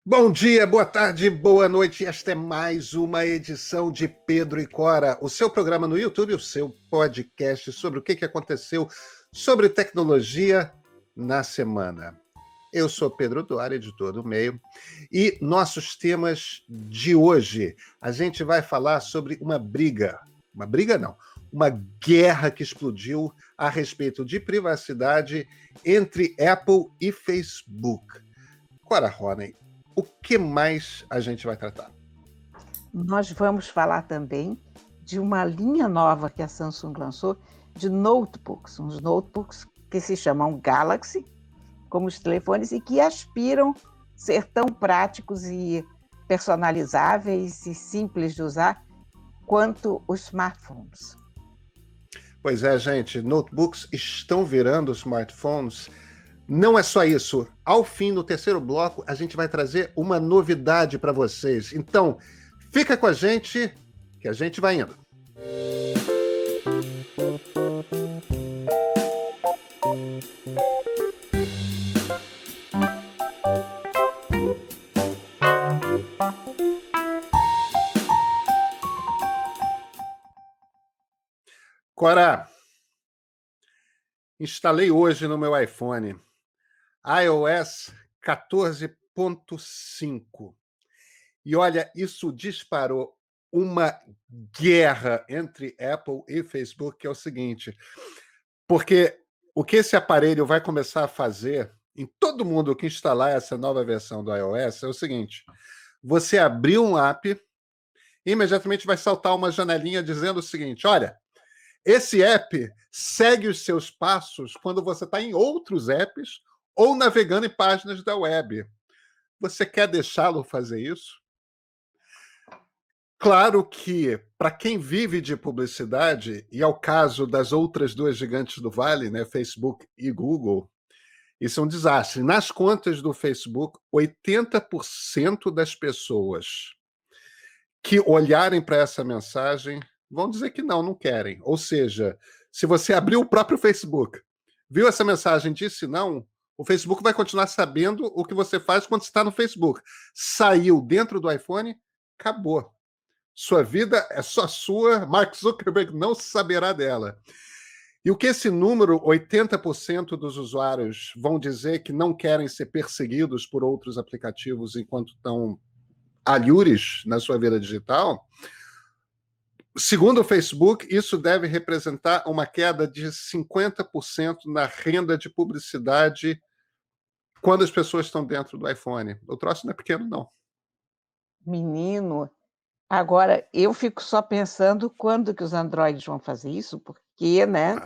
Bom dia, boa tarde, boa noite. Esta é mais uma edição de Pedro e Cora, o seu programa no YouTube, o seu podcast sobre o que aconteceu sobre tecnologia na semana. Eu sou Pedro Duarte, editor do Meio, e nossos temas de hoje, a gente vai falar sobre uma guerra que explodiu a respeito de privacidade entre Apple e Facebook. Cora Roney, o que mais a gente vai tratar? Nós vamos falar também de uma linha nova que a Samsung lançou de notebooks, uns notebooks que se chamam Galaxy, como os telefones, e que aspiram ser tão práticos e personalizáveis e simples de usar quanto os smartphones. Pois é, gente, notebooks estão virando smartphones. Não é só isso. Ao fim, no terceiro bloco, a gente vai trazer uma novidade para vocês. Então, fica com a gente, que a gente vai indo. Cora, instalei hoje no meu iPhone iOS 14.5. E olha, isso disparou uma guerra entre Apple e Facebook, que é o seguinte, porque o que esse aparelho vai começar a fazer em todo mundo que instalar essa nova versão do iOS é o seguinte: você abriu um app e imediatamente vai saltar uma janelinha dizendo o seguinte: olha, esse app segue os seus passos quando você está em outros apps ou navegando em páginas da web. Você quer deixá-lo fazer isso? Claro que, para quem vive de publicidade, e é o caso das outras duas gigantes do Vale, né, Facebook e Google, isso é um desastre. Nas contas do Facebook, 80% das pessoas que olharem para essa mensagem vão dizer que não querem. Ou seja, se você abriu o próprio Facebook, viu essa mensagem, disse não, o Facebook vai continuar sabendo o que você faz quando está no Facebook. Saiu dentro do iPhone, acabou. Sua vida é só sua, Mark Zuckerberg não saberá dela. E o que esse número, 80% dos usuários vão dizer que não querem ser perseguidos por outros aplicativos enquanto estão alhures na sua vida digital, segundo o Facebook, isso deve representar uma queda de 50% na renda de publicidade quando as pessoas estão dentro do iPhone. O troço não é pequeno, não. Menino, agora eu fico só pensando quando que os Androids vão fazer isso, porque, né?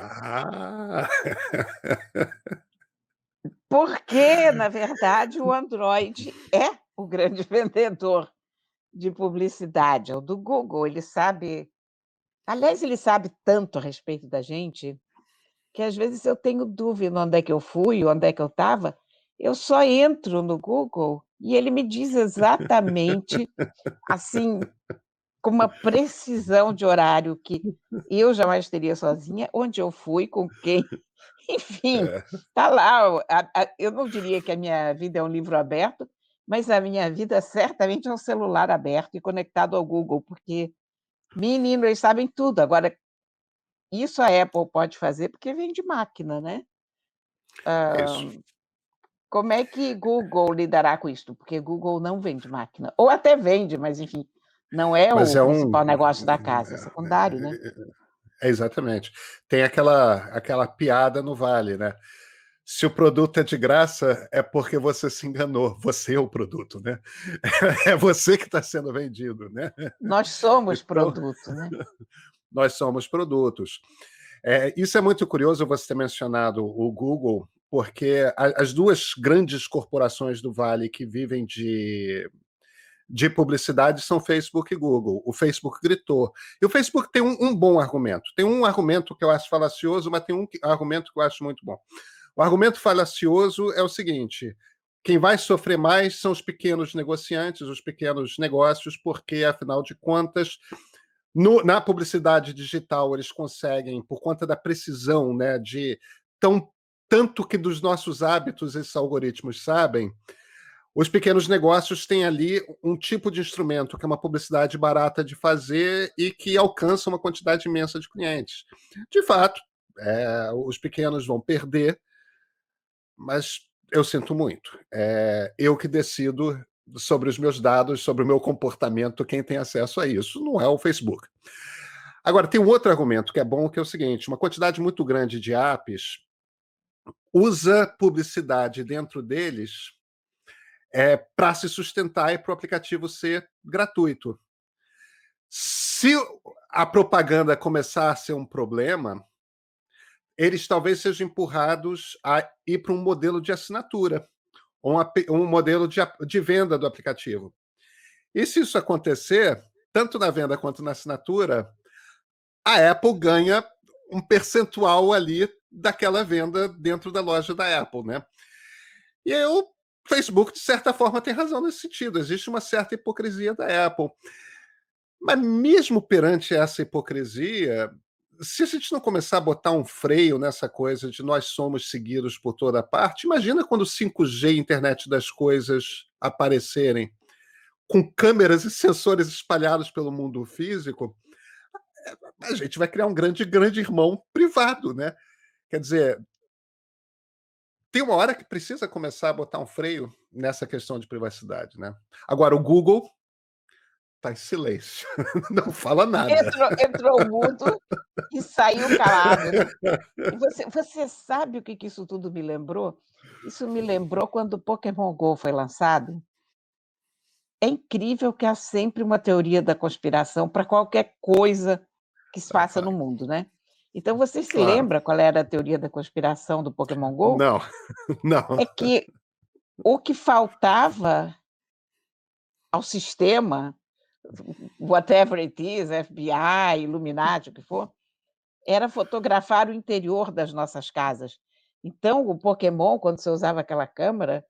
Porque, na verdade, o Android é o grande vendedor de publicidade, é o do Google. Ele sabe, aliás, ele sabe tanto a respeito da gente, que às vezes eu tenho dúvida onde é que eu fui, onde é que eu estava, eu só entro no Google e ele me diz exatamente, assim, com uma precisão de horário que eu jamais teria sozinha, onde eu fui, com quem, enfim, está lá. Eu não diria que a minha vida é um livro aberto, mas a minha vida certamente é um celular aberto e conectado ao Google, porque, menino, eles sabem tudo. Agora, isso a Apple pode fazer porque vem de máquina, né? É isso. Como é que Google lidará com isso? Porque Google não vende máquina. Ou até vende, mas, enfim, não é Mas o é principal negócio da casa, é secundário, né? exatamente. Tem aquela piada no Vale, né? Se o produto é de graça, é porque você se enganou. Você é o produto, né? É você que está sendo vendido, né? Nós somos Então, produto, né? nós somos produtos. Isso é muito curioso você ter mencionado o Google, porque as duas grandes corporações do Vale que vivem de publicidade são Facebook e Google. O Facebook gritou. E o Facebook tem um bom argumento. Tem um argumento que eu acho falacioso, mas tem um argumento que eu acho muito bom. O argumento falacioso é o seguinte: quem vai sofrer mais são os pequenos negociantes, os pequenos negócios, porque, afinal de contas, na publicidade digital eles conseguem, por conta da precisão, né, tanto que dos nossos hábitos esses algoritmos sabem, os pequenos negócios têm ali um tipo de instrumento que é uma publicidade barata de fazer e que alcança uma quantidade imensa de clientes. De fato, os pequenos vão perder, mas eu sinto muito. Eu que decido sobre os meus dados, sobre o meu comportamento, quem tem acesso a isso não é o Facebook. Agora, tem um outro argumento que é bom, que é o seguinte: uma quantidade muito grande de apps usa publicidade dentro deles para se sustentar e para o aplicativo ser gratuito. Se a propaganda começar a ser um problema, eles talvez sejam empurrados a ir para um modelo de assinatura, um modelo de venda do aplicativo. E se isso acontecer, tanto na venda quanto na assinatura, a Apple ganha um percentual ali daquela venda dentro da loja da Apple, né? E aí o Facebook, de certa forma, tem razão nesse sentido. Existe uma certa hipocrisia da Apple. Mas mesmo perante essa hipocrisia, se a gente não começar a botar um freio nessa coisa de nós somos seguidos por toda parte, imagina quando o 5G e internet das coisas aparecerem, com câmeras e sensores espalhados pelo mundo físico, a gente vai criar um grande irmão privado, né? Quer dizer, tem uma hora que precisa começar a botar um freio nessa questão de privacidade, né? Agora, o Google está em silêncio, não fala nada. Entrou mudo e saiu calado, né? E você sabe o que isso tudo me lembrou? Isso me lembrou quando o Pokémon Go foi lançado. É incrível que há sempre uma teoria da conspiração para qualquer coisa que se faça no mundo, né? Então, você se Claro. lembra qual era a teoria da conspiração do Pokémon Go? Não, não. É que o que faltava ao sistema, whatever it is, FBI, Illuminati, o que for, era fotografar o interior das nossas casas. Então, o Pokémon, quando você usava aquela câmera,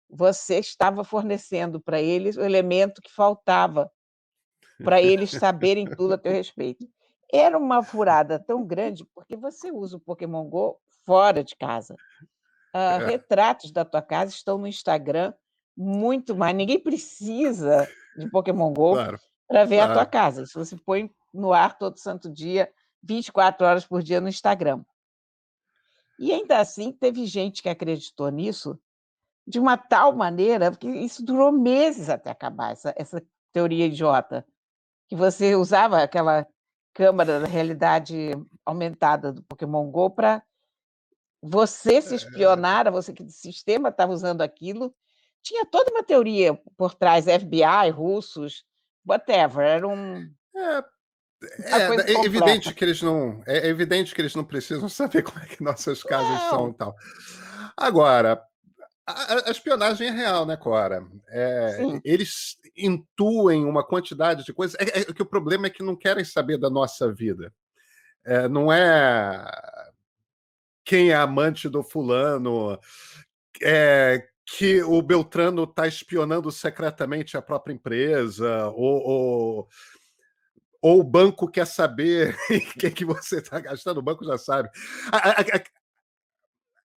você estava fornecendo para eles o elemento que faltava para eles saberem tudo a teu respeito. Era uma furada tão grande, porque você usa o Pokémon Go fora de casa. Retratos da tua casa estão no Instagram muito mais. Ninguém precisa de Pokémon Go Claro, para ver a tua claro. casa. Isso você põe no ar todo santo dia, 24 horas por dia no Instagram. E ainda assim, teve gente que acreditou nisso de uma tal maneira, porque isso durou meses até acabar, essa teoria idiota, que você usava aquela câmera da realidade aumentada do Pokémon Go para você se espionar, você que o sistema estava usando aquilo. Tinha toda uma teoria por trás, FBI, russos, whatever, era uma coisa É completa. evidente que eles não. É evidente que eles não precisam saber como é que nossas casas são e Não, tal. Agora, a espionagem é real, né, Cora? sim, Eles intuem uma quantidade de coisas. Que o problema é que não querem saber da nossa vida. Não é quem é amante do fulano, que o Beltrano está espionando secretamente a própria empresa, ou o banco quer saber o que você está gastando, o banco já sabe.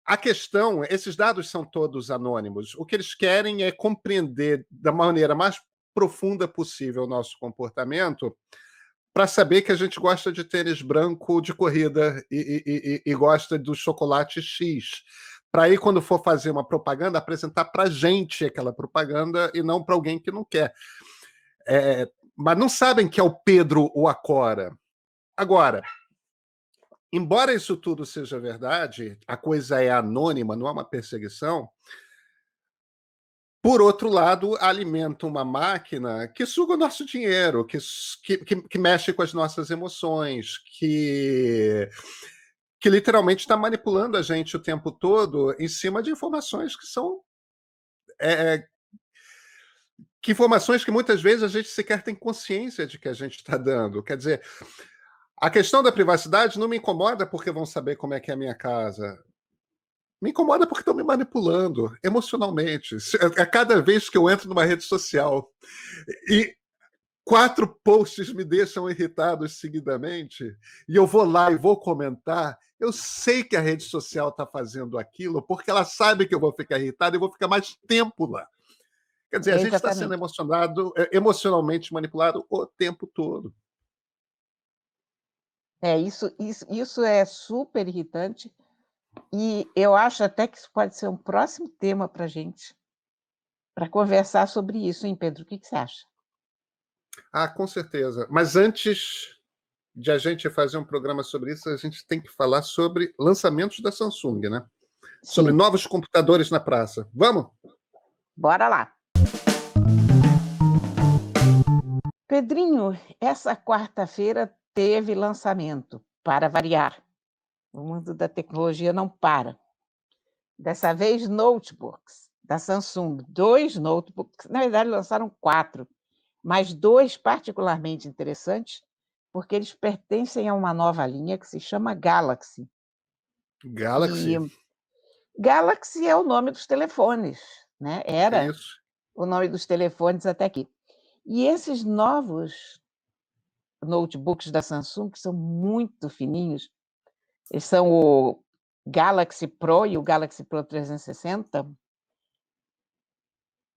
A questão, esses dados são todos anônimos. O que eles querem é compreender da maneira mais profunda possível o nosso comportamento para saber que a gente gosta de tênis branco de corrida e gosta do chocolate X. Para aí, quando for fazer uma propaganda, apresentar para a gente aquela propaganda e não para alguém que não quer. Mas não sabem que é o Pedro ou a Cora. Agora, embora isso tudo seja verdade, a coisa é anônima, não é uma perseguição. Por outro lado, alimenta uma máquina que suga o nosso dinheiro, que mexe com as nossas emoções, que literalmente está manipulando a gente o tempo todo em cima de informações que são. Que informações que muitas vezes a gente sequer tem consciência de que a gente está dando. Quer dizer, a questão da privacidade não me incomoda porque vão saber como é que é a minha casa. Me incomoda porque estão me manipulando emocionalmente. A cada vez que eu entro numa rede social e 4 posts me deixam irritados seguidamente, e eu vou lá e vou comentar, eu sei que a rede social está fazendo aquilo porque ela sabe que eu vou ficar irritado e vou ficar mais tempo lá. Quer dizer, a gente está sendo Exatamente. emocionado, emocionalmente manipulado o tempo todo. Isso é super irritante e eu acho até que isso pode ser um próximo tema para gente, para conversar sobre isso, hein, Pedro? O que você acha? Ah, com certeza. Mas antes de a gente fazer um programa sobre isso, a gente tem que falar sobre lançamentos da Samsung, né? Sobre Sim, novos computadores na praça. Vamos? bora lá. Pedrinho, essa quarta-feira teve lançamento, para variar. O mundo da tecnologia não para. Dessa vez, notebooks da Samsung. 2 notebooks, na verdade, lançaram 4, mas 2 particularmente interessantes, porque eles pertencem a uma nova linha que se chama Galaxy. E Galaxy. Galaxy é o nome dos telefones, né? Era Isso. o nome dos telefones até aqui. E esses novos notebooks da Samsung, que são muito fininhos, eles são o Galaxy Pro e o Galaxy Pro 360,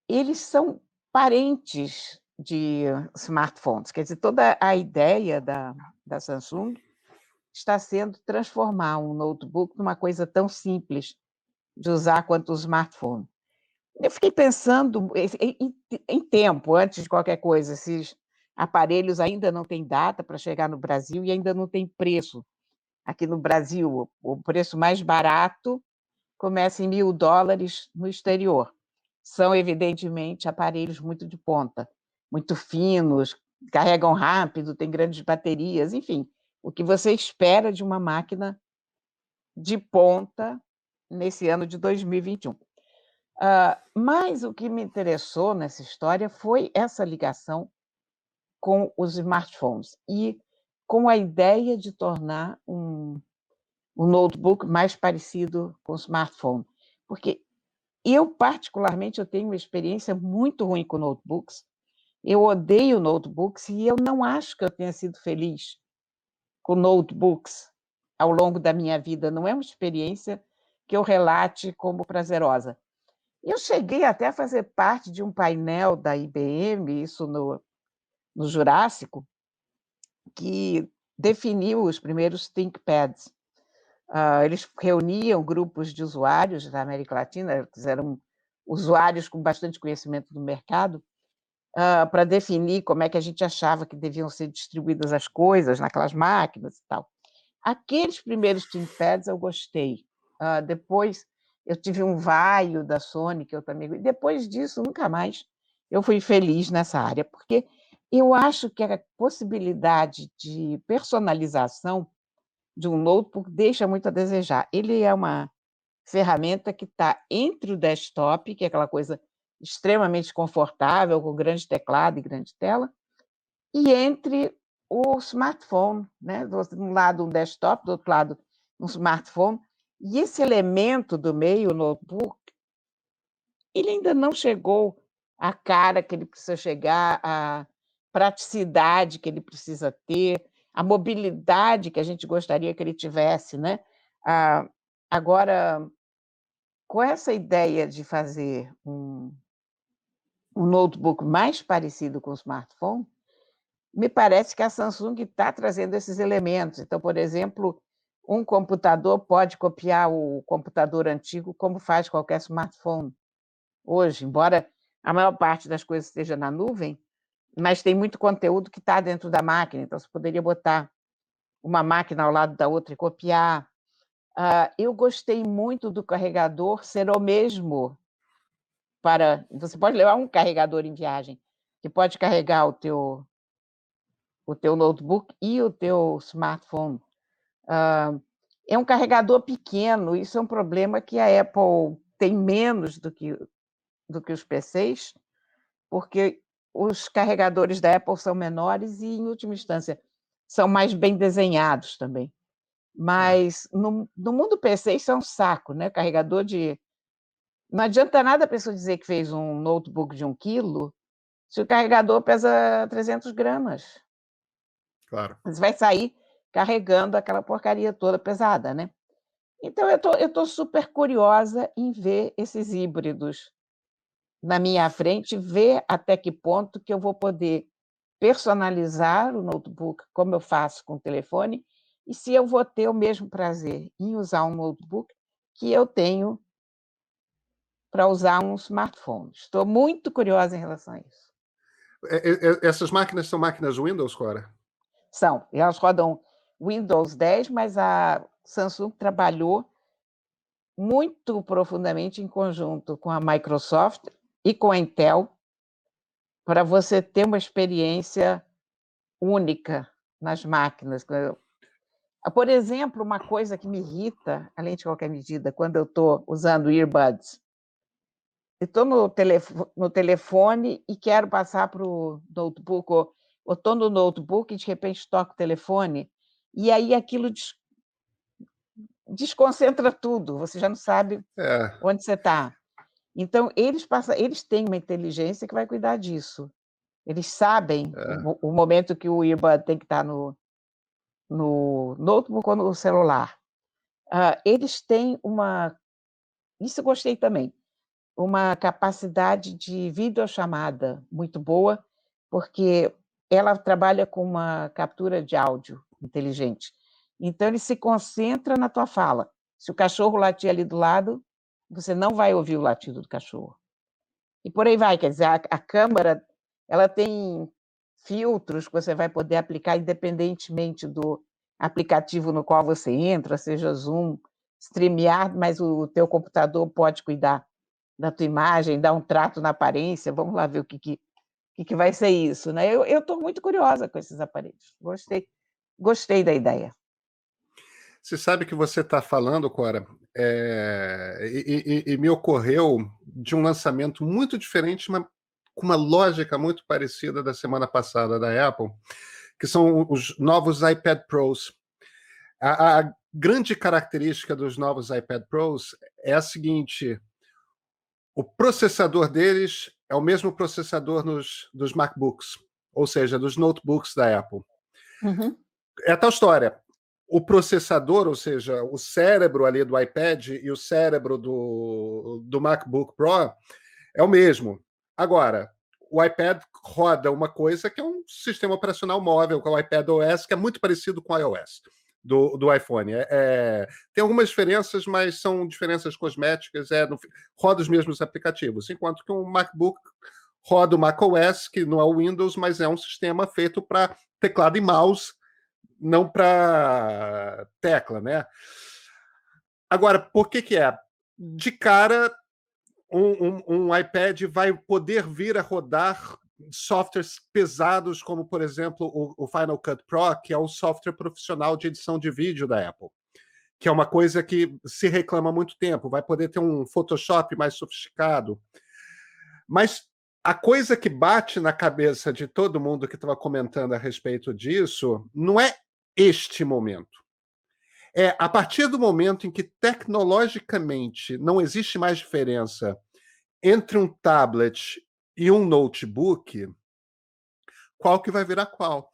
eles são parentes de smartphones. Quer dizer, toda a ideia da Samsung está sendo transformar um notebook numa coisa tão simples de usar quanto o smartphone. Eu fiquei pensando em tempo, antes de qualquer coisa, esses aparelhos ainda não têm data para chegar no Brasil e ainda não tem preço. Aqui no Brasil, o preço mais barato começa em $1.000 no exterior. São, evidentemente, aparelhos muito de ponta, muito finos, carregam rápido, têm grandes baterias, enfim, o que você espera de uma máquina de ponta nesse ano de 2021. Mas o que me interessou nessa história foi essa ligação com os smartphones e com a ideia de tornar um notebook mais parecido com o smartphone. Porque eu, particularmente, eu tenho uma experiência muito ruim com notebooks. Eu odeio notebooks e eu não acho que eu tenha sido feliz com notebooks ao longo da minha vida. Não é uma experiência que eu relate como prazerosa. Eu cheguei até a fazer parte de um painel da IBM, isso no Jurássico, que definiu os primeiros ThinkPads. Eles reuniam grupos de usuários da América Latina, que eram usuários com bastante conhecimento do mercado, para definir como é que a gente achava que deviam ser distribuídas as coisas naquelas máquinas e tal. Aqueles primeiros ThinkPads eu gostei. Depois eu tive um Vaio da Sony, que eu também. Depois disso, nunca mais eu fui feliz nessa área, porque eu acho que a possibilidade de personalização de um notebook deixa muito a desejar. Ele é uma ferramenta que está entre o desktop, que é aquela coisa extremamente confortável, com grande teclado e grande tela, e entre o smartphone, né? De um lado um desktop, do outro lado um smartphone, e esse elemento do meio, o notebook, ele ainda não chegou à cara que ele precisa chegar, à praticidade que ele precisa ter, à mobilidade que a gente gostaria que ele tivesse, né? Agora, com essa ideia de fazer um notebook mais parecido com o smartphone, me parece que a Samsung está trazendo esses elementos. Então, por exemplo, um computador pode copiar o computador antigo como faz qualquer smartphone hoje, embora a maior parte das coisas esteja na nuvem, mas tem muito conteúdo que está dentro da máquina, então você poderia botar uma máquina ao lado da outra e copiar. Eu gostei muito do carregador ser o mesmo para... Você pode levar um carregador em viagem, que pode carregar o teu notebook e o teu smartphone. É um carregador pequeno, isso é um problema que a Apple tem menos do que os PCs, porque os carregadores da Apple são menores e, em última instância, são mais bem desenhados também. É. Mas no mundo PC isso é um saco, né? Carregador de... Não adianta nada a pessoa dizer que fez um notebook de 1 quilo se o carregador pesa 300 gramas. Claro. Você vai sair carregando aquela porcaria toda pesada, né? Então, eu tô super curiosa em ver esses híbridos na minha frente, ver até que ponto que eu vou poder personalizar o notebook, como eu faço com o telefone, e se eu vou ter o mesmo prazer em usar um notebook que eu tenho para usar um smartphone. Estou muito curiosa em relação a isso. Essas máquinas são máquinas Windows, Cora? São, elas rodam Windows 10, mas a Samsung trabalhou muito profundamente em conjunto com a Microsoft e com a Intel para você ter uma experiência única nas máquinas. Por exemplo, uma coisa que me irrita, além de qualquer medida, quando eu estou usando earbuds, eu estou no telefone e quero passar para o notebook, ou estou no notebook e de repente toco o telefone, e aí aquilo desconcentra tudo, você já não sabe É, onde você está. Então, eles têm uma inteligência que vai cuidar disso. Eles sabem é. o momento que o earbud tem que estar no notebook ou no celular. Eles têm isso eu gostei também, uma capacidade de videochamada muito boa, porque ela trabalha com uma captura de áudio inteligente. Então, ele se concentra na tua fala. Se o cachorro latir ali do lado, você não vai ouvir o latido do cachorro. E por aí vai, quer dizer, a câmera ela tem filtros que você vai poder aplicar independentemente do aplicativo no qual você entra, seja Zoom, StreamYard, mas o teu computador pode cuidar da tua imagem, dar um trato na aparência. Vamos lá ver o que vai ser isso, né? Eu estou muito curiosa com esses aparelhos. Gostei da ideia. Você sabe que você está falando, Cora, e me ocorreu de um lançamento muito diferente, com uma lógica muito parecida da semana passada da Apple, que são os novos iPad Pros. A grande característica dos novos iPad Pros é a seguinte: o processador deles é o mesmo processador dos MacBooks, ou seja, dos notebooks da Apple. Uhum. É a tal história. O processador, ou seja, o cérebro ali do iPad e o cérebro do MacBook Pro é o mesmo. Agora, o iPad roda uma coisa que é um sistema operacional móvel, que é o iPad OS, que é muito parecido com o iOS do iPhone. Tem algumas diferenças, mas são diferenças cosméticas, roda os mesmos aplicativos, enquanto que um MacBook roda o macOS, que não é o Windows, mas é um sistema feito para teclado e mouse, não para tecla, né? Agora, por que é? De cara, um iPad vai poder vir a rodar softwares pesados, como, por exemplo, o Final Cut Pro, que é o software profissional de edição de vídeo da Apple, que é uma coisa que se reclama há muito tempo. Vai poder ter um Photoshop mais sofisticado. Mas a coisa que bate na cabeça de todo mundo que estava comentando a respeito disso não é este momento. É a partir do momento em que tecnologicamente não existe mais diferença entre um tablet e um notebook, qual que vai virar qual?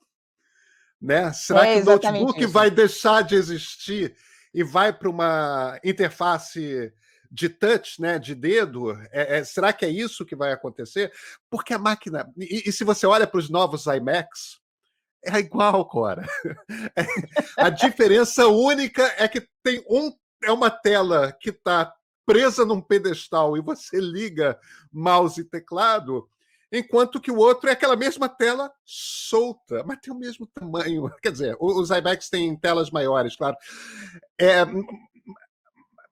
Né? Será que o Exatamente notebook isso. vai deixar de existir e vai para uma interface de touch, né, de dedo? Será que é isso que vai acontecer? Porque a máquina... E se você olha para os novos iMacs, é igual, Cora. A diferença única é que é uma tela que está presa num pedestal e você liga mouse e teclado, enquanto que o outro é aquela mesma tela solta, mas tem o mesmo tamanho. Quer dizer, os iMacs têm telas maiores, claro.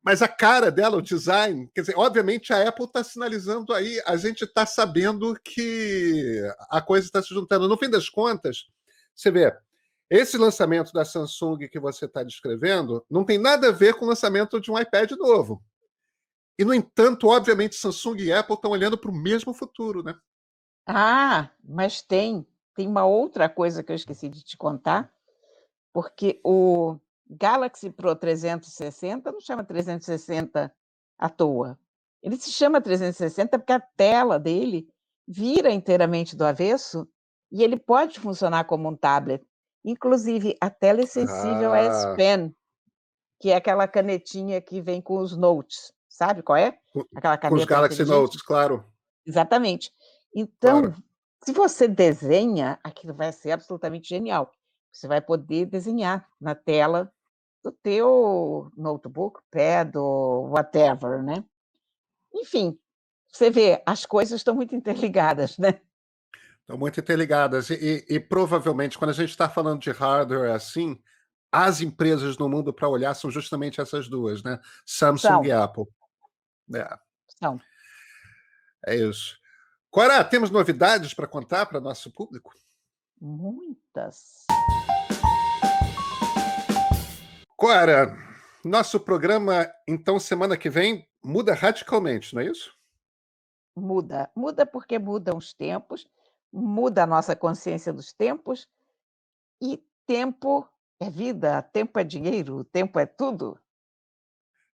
Mas a cara dela, o design, quer dizer, obviamente a Apple está sinalizando aí, a gente está sabendo que a coisa está se juntando. No fim das contas, você vê, esse lançamento da Samsung que você está descrevendo não tem nada a ver com o lançamento de um iPad novo. E, no entanto, obviamente, Samsung e Apple estão olhando para o mesmo futuro, né? Mas tem uma outra coisa que eu esqueci de te contar, porque o Galaxy Pro 360 não chama 360 à toa. Ele se chama 360 porque a tela dele vira inteiramente do avesso e ele pode funcionar como um tablet. Inclusive, a tela é sensível a S Ah, Pen, que é aquela canetinha que vem com os notes. Sabe qual é? Aquela com os caneta Galaxy inteligente. Notes, claro. Exatamente. Então, Claro. se você desenha, aquilo vai ser absolutamente genial. Você vai poder desenhar na tela do teu notebook, pad ou whatever, né. Enfim, você vê, as coisas estão muito interligadas, né. Estão muito interligadas e provavelmente quando a gente está falando de hardware assim, as empresas no mundo para olhar são justamente essas 2, né, Samsung e São, Apple. É, são. é isso. Cora, temos novidades para contar para nosso público? Muitas. Cora, nosso programa, então, semana que vem muda radicalmente, não é isso? Muda. Muda porque mudam os tempos, muda a nossa consciência dos tempos, e tempo é vida, tempo é dinheiro, tempo é tudo.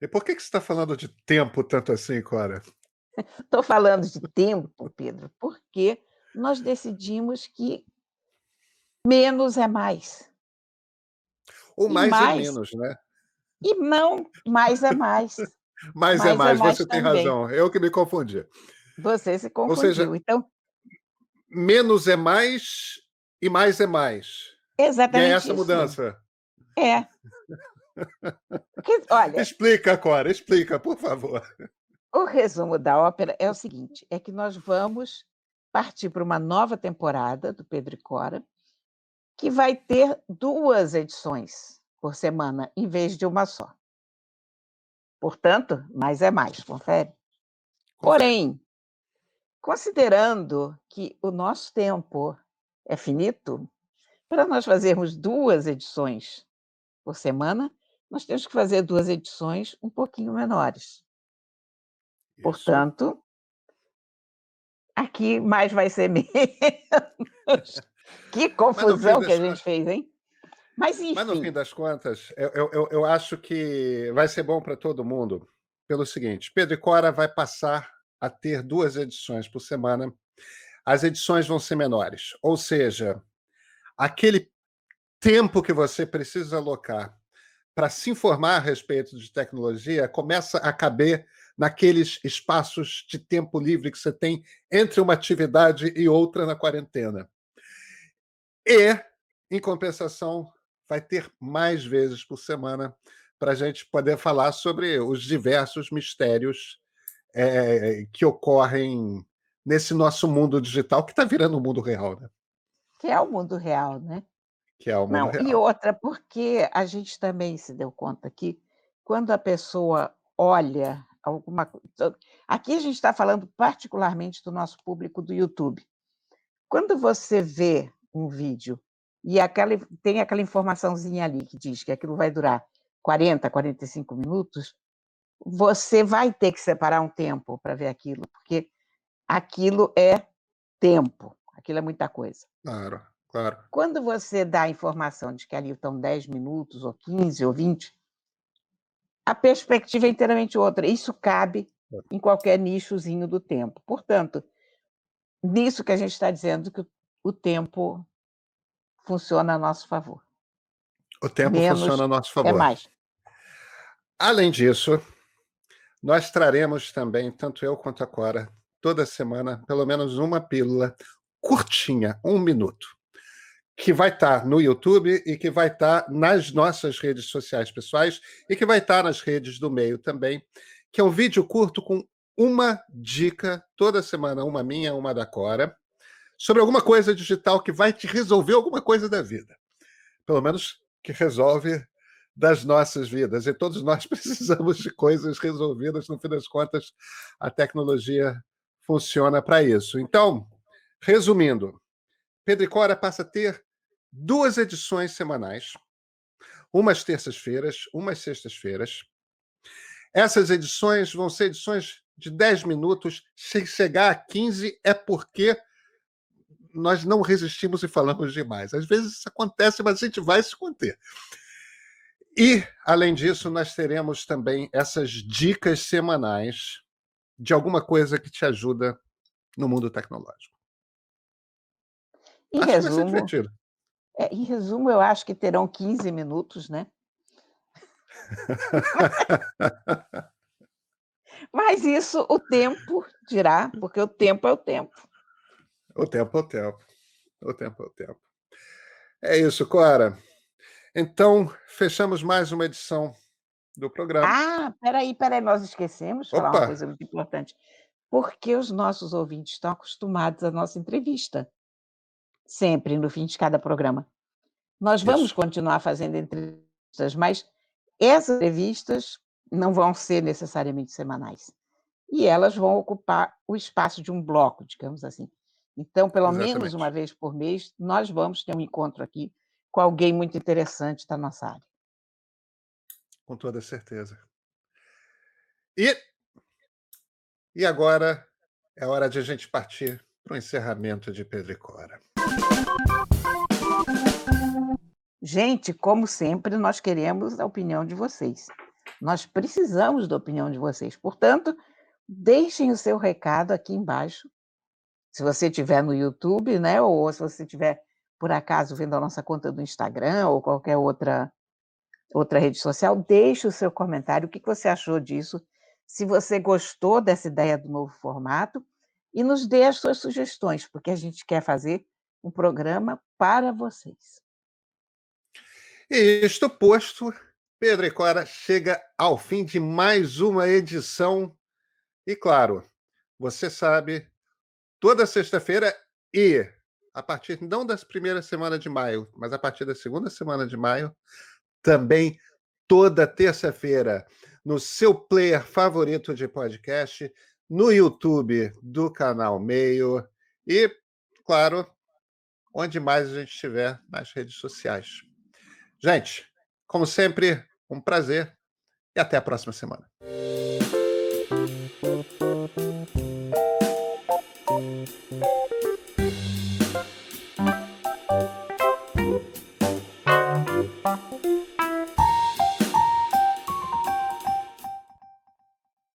E por que você está falando de tempo tanto assim, Cora? Estou falando de tempo, Pedro, porque nós decidimos que menos é mais. Ou E mais é mais menos, né? e não mais é mais. Mais é Mais é mais, mais você tem também. razão, eu que me confundi. Você se Ou seja, confundiu. Então, menos é mais e mais é mais. E é exatamente essa a isso. mudança. É. Porque, olha, Explica, Cora, explica, por favor. o resumo da ópera é o seguinte: é que nós vamos partir para uma nova temporada do Pedro e Cora, que vai ter 2 edições por semana, em vez de uma só. Portanto, mais é mais, confere? Confere. Porém, considerando que o nosso tempo é finito, para nós fazermos 2 edições por semana, nós temos que fazer 2 edições um pouquinho menores. Isso. Portanto, aqui mais vai ser menos. Que Mas no fim confusão que das a gente contas fez, hein? Mas mas no fim enfim, das contas, eu acho que vai ser bom para todo mundo, pelo seguinte, Pedro e Cora vai passar a ter 2 edições por semana. As edições vão ser menores, ou seja, aquele tempo que você precisa alocar para se informar a respeito de tecnologia começa a caber naqueles espaços de tempo livre que você tem entre uma atividade e outra na quarentena. E, em compensação, vai ter mais vezes por semana para a gente poder falar sobre os diversos mistérios que ocorrem nesse nosso mundo digital, que está virando o mundo real, né? que é o mundo real, né? Que é o mundo Não, e real. outra, porque a gente também se deu conta que quando a pessoa olha alguma coisa, aqui a gente está falando particularmente do nosso público do YouTube. Quando você vê um vídeo e tem aquela informaçãozinha ali que diz que aquilo vai durar 40, 45 minutos, você vai ter que separar um tempo para ver aquilo, porque aquilo é tempo, aquilo é muita coisa. Claro, claro. Quando você dá a informação de que ali estão 10 minutos, ou 15, ou 20, a perspectiva é inteiramente outra. Isso cabe em qualquer nichozinho do tempo. Portanto, nisso que a gente está dizendo que o tempo funciona a nosso favor. O tempo Menos funciona a nosso é favor. mais. Além disso, nós traremos também, tanto eu quanto a Cora, toda semana, pelo menos uma pílula curtinha, 1 minuto, que vai estar no YouTube e que vai estar nas nossas redes sociais pessoais e que vai estar nas redes do meio também, que é um vídeo curto com uma dica toda semana, uma minha, uma da Cora, sobre alguma coisa digital que vai te resolver alguma coisa da vida. Pelo menos que resolve das nossas vidas. E todos nós precisamos de coisas resolvidas. No fim das contas, a tecnologia funciona para isso. Então, resumindo, Pedro e Cora passa a ter 2 edições semanais, umas terças-feiras, umas sextas-feiras. Essas edições vão ser edições de 10 minutos. Se chegar a 15, é porque nós não resistimos e falamos demais. Às vezes isso acontece, mas a gente vai se conter. E, além disso, nós teremos também essas dicas semanais de alguma coisa que te ajuda no mundo tecnológico. Em Acho que vai ser resumo, divertido. eu acho que terão 15 minutos, né? Mas isso o tempo dirá, porque o tempo é o tempo. O tempo é o tempo. O tempo é o tempo. É isso, Cora. Então, fechamos mais uma edição do programa. Ah, espera aí, nós esquecemos de falar uma Opa! coisa muito importante, porque os nossos ouvintes estão acostumados à nossa entrevista, sempre no fim de cada programa. Nós vamos Isso. continuar fazendo entrevistas, mas essas entrevistas não vão ser necessariamente semanais. E elas vão ocupar o espaço de um bloco, digamos assim. Então, pelo menos uma Exatamente. vez por mês, nós vamos ter um encontro aqui com alguém muito interessante da nossa área. Com toda certeza. E, e agora é hora de a gente partir para o encerramento de Pedro e Cora. Gente, como sempre, nós queremos a opinião de vocês. Nós precisamos da opinião de vocês. Portanto, deixem o seu recado aqui embaixo. Se você estiver no YouTube, né, ou se você estiver, por acaso, vendo a nossa conta do Instagram ou qualquer outra rede social, deixe o seu comentário, o que você achou disso, se você gostou dessa ideia do novo formato, e nos dê as suas sugestões, porque a gente quer fazer um programa para vocês. E isto posto, Pedro e Cora chega ao fim de mais uma edição. E claro, você sabe, toda sexta-feira e a partir não das primeiras semanas de maio, mas a partir da segunda semana de maio, também toda terça-feira no seu player favorito de podcast, no YouTube do canal Meio e, claro, onde mais a gente estiver nas redes sociais. Gente, como sempre, um prazer e até a próxima semana.